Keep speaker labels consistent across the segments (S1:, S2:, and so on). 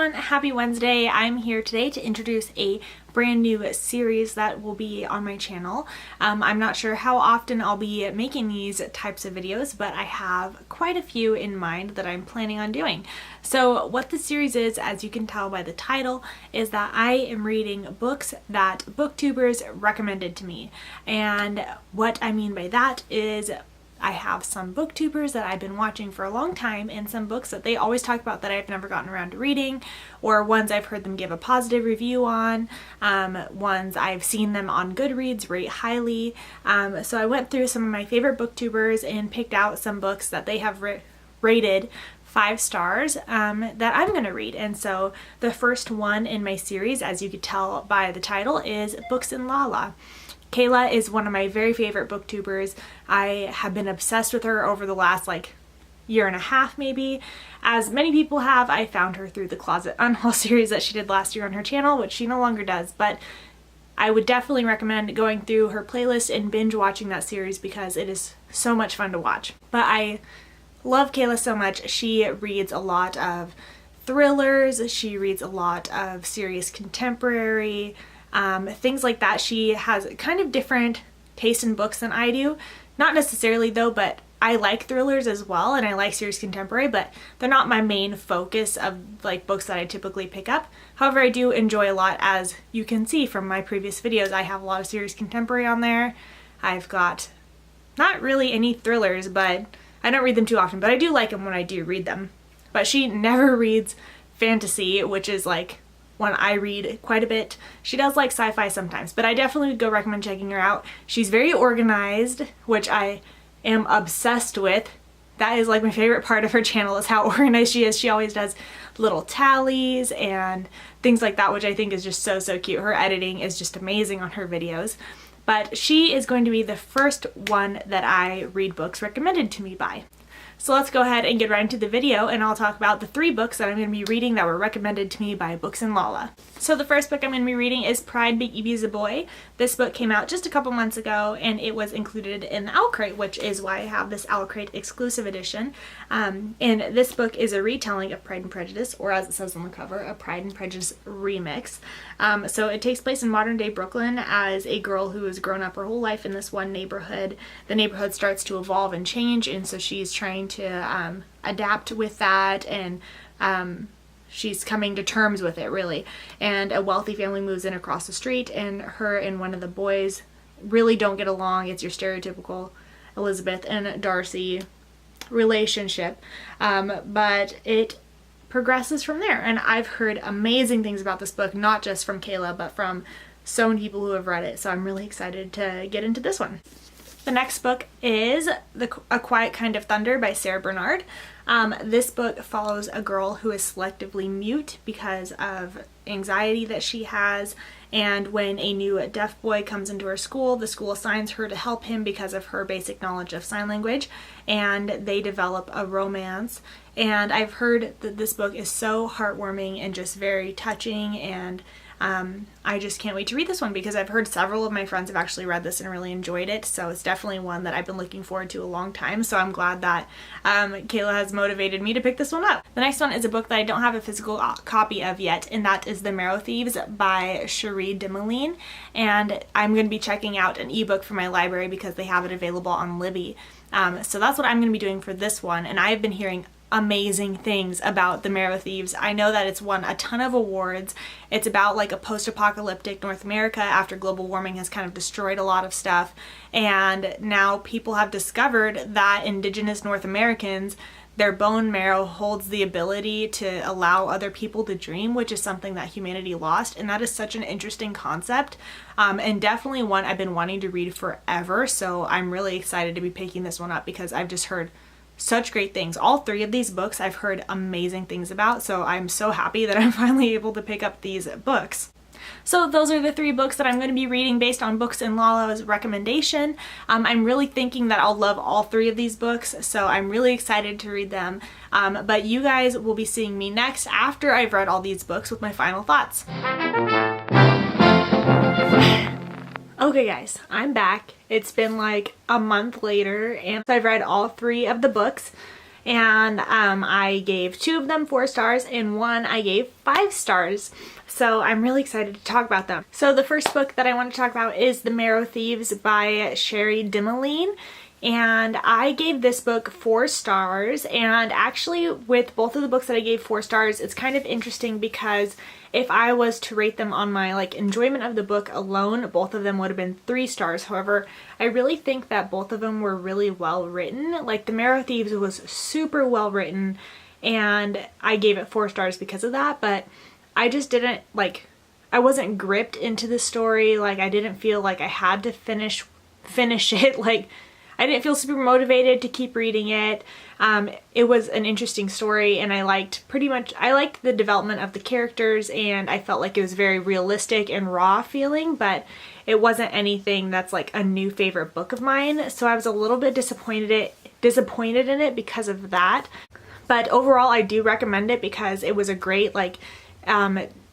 S1: everyone, happy Wednesday. I'm here today to introduce a brand new series that will be on my channel. I'm not sure how often I'll be making these types of videos, but I have quite a few in mind that I'm planning on doing. So what the series is, as you can tell by the title, is that I am reading books that booktubers recommended to me. And what I mean by that is I have some booktubers that I've been watching for a long time and some books that they always talk about that I've never gotten around to reading, or ones I've heard them give a positive review on, ones I've seen them on Goodreads rate highly. So I went through some of my favorite booktubers and picked out some books that they have rated 5 stars that I'm going to read. And so the first one in my series, as you could tell by the title, is BooksAndLala. Kayla is one of my very favorite booktubers. I have been obsessed with her over the last year and a half maybe. As many people have, I found her through the Closet Unhaul series that she did last year on her channel, which she no longer does, but I would definitely recommend going through her playlist and binge watching that series because it is so much fun to watch. But I love Kayla so much. She reads a lot of thrillers, she reads a lot of serious contemporary, things like that. She has kind of different taste in books than I do. Not necessarily though, but I like thrillers as well, and I like serious contemporary, but they're not my main focus of books that I typically pick up. However, I do enjoy a lot, as you can see from my previous videos. I have a lot of serious contemporary on there. I've got not really any thrillers, but I don't read them too often, but I do like them when I do read them. But she never reads fantasy, which is one I read quite a bit. She does like sci-fi sometimes, but I definitely would go recommend checking her out. She's very organized, which I am obsessed with. That is my favorite part of her channel, is how organized she is. She always does little tallies and things like that, which I think is just so cute. Her editing is just amazing on her videos. But she is going to be the first one that I read books recommended to me by. So let's go ahead and get right into the video, and I'll talk about the 3 books that I'm going to be reading that were recommended to me by BooksAndLala. So the first book I'm going to be reading is Pride Big Evie's a Boy. This book came out just a couple months ago, and it was included in the Owl Crate, which is why I have this Owl Crate exclusive edition. And this book is a retelling of Pride and Prejudice, or as it says on the cover, a Pride and Prejudice remix. So it takes place in modern day Brooklyn as a girl who has grown up her whole life in this one neighborhood. The neighborhood starts to evolve and change, and so she's trying to adapt with that, and she's coming to terms with it, really. And a wealthy family moves in across the street, and her and one of the boys really don't get along. It's your stereotypical Elizabeth and Darcy relationship, but it progresses from there. And I've heard amazing things about this book, not just from Kayla, but from so many people who have read it, so I'm really excited to get into this one. The next book is A Quiet Kind of Thunder by Sarah Bernard. This book follows a girl who is selectively mute because of anxiety that she has, and when a new deaf boy comes into her school, the school assigns her to help him because of her basic knowledge of sign language, and they develop a romance. And I've heard that this book is so heartwarming and just very touching, and I just can't wait to read this one because I've heard several of my friends have actually read this and really enjoyed it, so it's definitely one that I've been looking forward to a long time, so I'm glad that Kayla has motivated me to pick this one up. The next one is a book that I don't have a physical copy of yet, and that is The Marrow Thieves by Cherie Demoulin, and I'm going to be checking out an ebook from my library because they have it available on Libby. So that's what I'm going to be doing for this one, and I have been hearing amazing things about The Marrow Thieves. I know that it's won a ton of awards. It's about a post-apocalyptic North America after global warming has kind of destroyed a lot of stuff, and now people have discovered that indigenous North Americans, their bone marrow holds the ability to allow other people to dream, which is something that humanity lost, and that is such an interesting concept, and definitely one I've been wanting to read forever, so I'm really excited to be picking this one up because I've just heard such great things. All 3 of these books I've heard amazing things about, so I'm so happy that I'm finally able to pick up these books. So those are the 3 books that I'm going to be reading based on BooksAndLala's recommendation. I'm really thinking that I'll love all 3 of these books, so I'm really excited to read them. But you guys will be seeing me next after I've read all these books with my final thoughts. Okay guys, I'm back. It's been a month later, and I've read all 3 of the books, and I gave 2 of them 4 stars and 1 I gave 5 stars. So I'm really excited to talk about them. So the first book that I want to talk about is The Marrow Thieves by Sherry Dimeline. And I gave this book 4 stars, and actually with both of the books that I gave 4 stars, it's kind of interesting because if I was to rate them on my enjoyment of the book alone, both of them would have been 3 stars. However, I really think that both of them were really well written. Like The Marrow Thieves was super well written, and I gave it 4 stars because of that, but I just didn't I wasn't gripped into the story. I didn't feel like I had to finish it. I didn't feel super motivated to keep reading it. It was an interesting story, and I liked the development of the characters, and I felt like it was very realistic and raw feeling, but it wasn't anything that's a new favorite book of mine. So I was a little bit disappointed in it because of that. But overall, I do recommend it because it was a great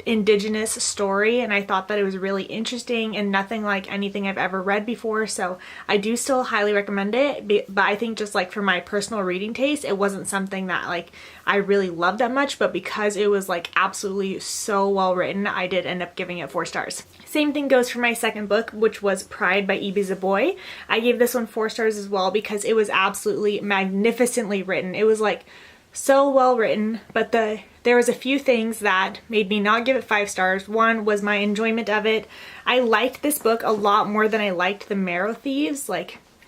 S1: Indigenous story, and I thought that it was really interesting and nothing like anything I've ever read before, so I do still highly recommend it. But I think just for my personal reading taste, it wasn't something that I really loved that much, but because it was absolutely so well written, I did end up giving it 4 stars. Same thing goes for my second book, which was Pride by Ibi Zoboi. I gave this one 4 stars as well because it was absolutely magnificently written. It was so well written, but there was a few things that made me not give it 5 stars. One was my enjoyment of it. I liked this book a lot more than I liked The Marrow Thieves.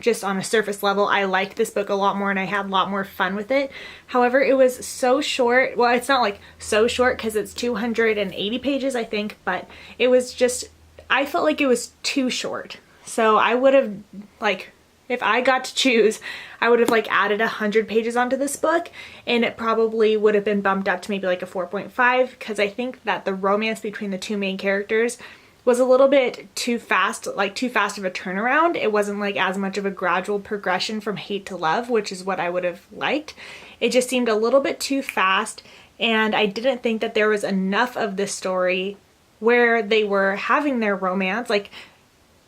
S1: Just on a surface level, I liked this book a lot more and I had a lot more fun with it. However, it was so short. Well, it's not so short because it's 280 pages, I think, but it was just, I felt like it was too short. So I would have, if I got to choose, I would have added 100 pages onto this book, and it probably would have been bumped up to maybe a 4.5, because I think that the romance between the 2 main characters was a little bit too fast, too fast of a turnaround. It wasn't as much of a gradual progression from hate to love, which is what I would have liked. It just seemed a little bit too fast, and I didn't think that there was enough of this story where they were having their romance.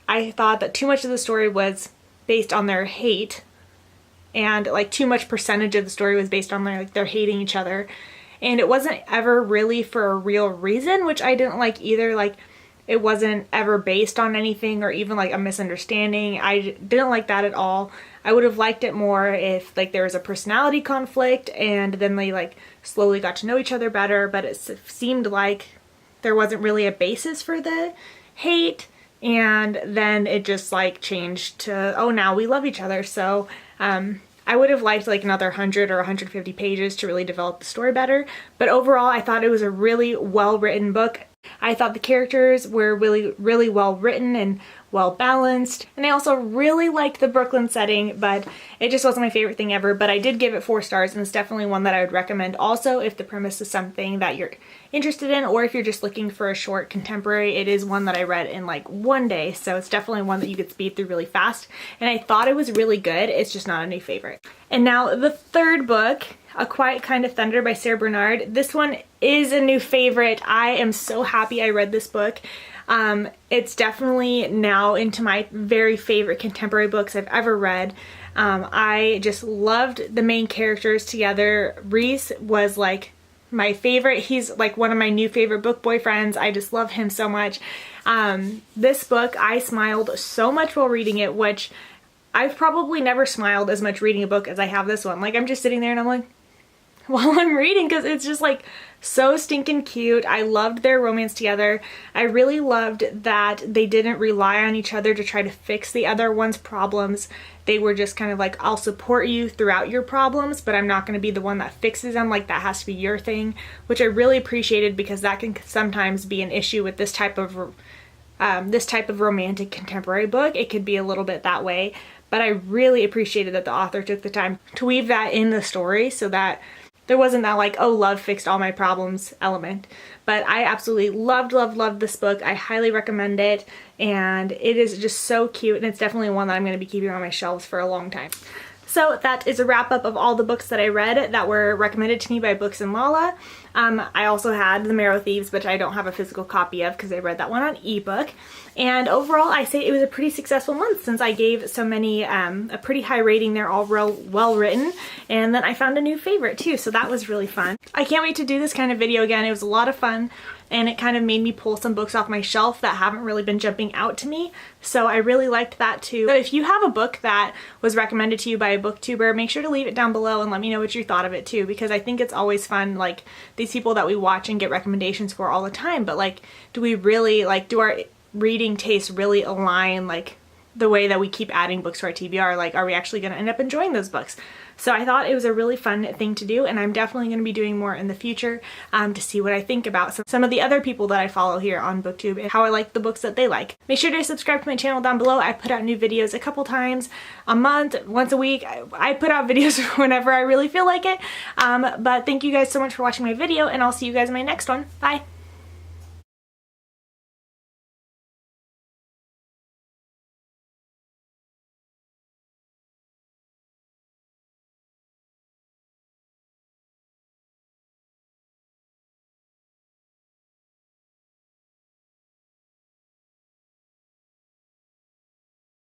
S1: I thought that too much of the story was based on their hate, and too much percentage of the story was based on their hating each other, and it wasn't ever really for a real reason, which I didn't like either. It wasn't ever based on anything or even a misunderstanding. I didn't like that at all. I would have liked it more if there was a personality conflict and then they slowly got to know each other better, but it seemed like there wasn't really a basis for the hate. And then it just changed to, oh, now we love each other. So I would have liked another 100 or 150 pages to really develop the story better. But overall, I thought it was a really well written book. I thought the characters were really, really well written and well balanced. And I also really liked the Brooklyn setting, but it just wasn't my favorite thing ever. But I did give it 4 stars, and it's definitely one that I would recommend also if the premise is something that you're interested in, or if you're just looking for a short contemporary. It is one that I read in one day, so it's definitely one that you could speed through really fast. And I thought it was really good. It's just not a new favorite. And now the third book, A Quiet Kind of Thunder by Sarah Bernard. This one is a new favorite. I am so happy I read this book. It's definitely now into my very favorite contemporary books I've ever read. I just loved the main characters together. Reese was my favorite. He's one of my new favorite book boyfriends. I just love him so much. This book, I smiled so much while reading it, which I've probably never smiled as much reading a book as I have this one. I'm just sitting there and I'm while I'm reading, because it's just so stinking cute. I loved their romance together. I really loved that they didn't rely on each other to try to fix the other one's problems. They were just kind of I'll support you throughout your problems, but I'm not going to be the one that fixes them. That has to be your thing, which I really appreciated, because that can sometimes be an issue with this type of romantic contemporary book. It could be a little bit that way, but I really appreciated that the author took the time to weave that in the story so that there wasn't that oh, love fixed all my problems element. But I absolutely loved this book. I highly recommend it, and it is just so cute, and it's definitely one that I'm going to be keeping on my shelves for a long time. So that is a wrap up of all the books that I read that were recommended to me by BooksAndLala. I also had The Marrow Thieves, which I don't have a physical copy of because I read that one on ebook. And overall, I say it was a pretty successful month since I gave so many a pretty high rating. They're all real well written. And then I found a new favorite too, so that was really fun. I can't wait to do this kind of video again. It was a lot of fun. And it kind of made me pull some books off my shelf that haven't really been jumping out to me. So I really liked that too. So if you have a book that was recommended to you by a booktuber, make sure to leave it down below and let me know what you thought of it too, because I think it's always fun, like these people that we watch and get recommendations for all the time, but like, do we really, like, do our reading tastes really align, like the way that we keep adding books to our TBR? Like, are we actually going to end up enjoying those books? So I thought it was a really fun thing to do, and I'm definitely going to be doing more in the future to see what I think about some of the other people that I follow here on BookTube and how I like the books that they like. Make sure to subscribe to my channel down below. I put out new videos a couple times a month, once a week. I put out videos whenever I really feel like it. But thank you guys so much for watching my video, and I'll see you guys in my next one. Bye!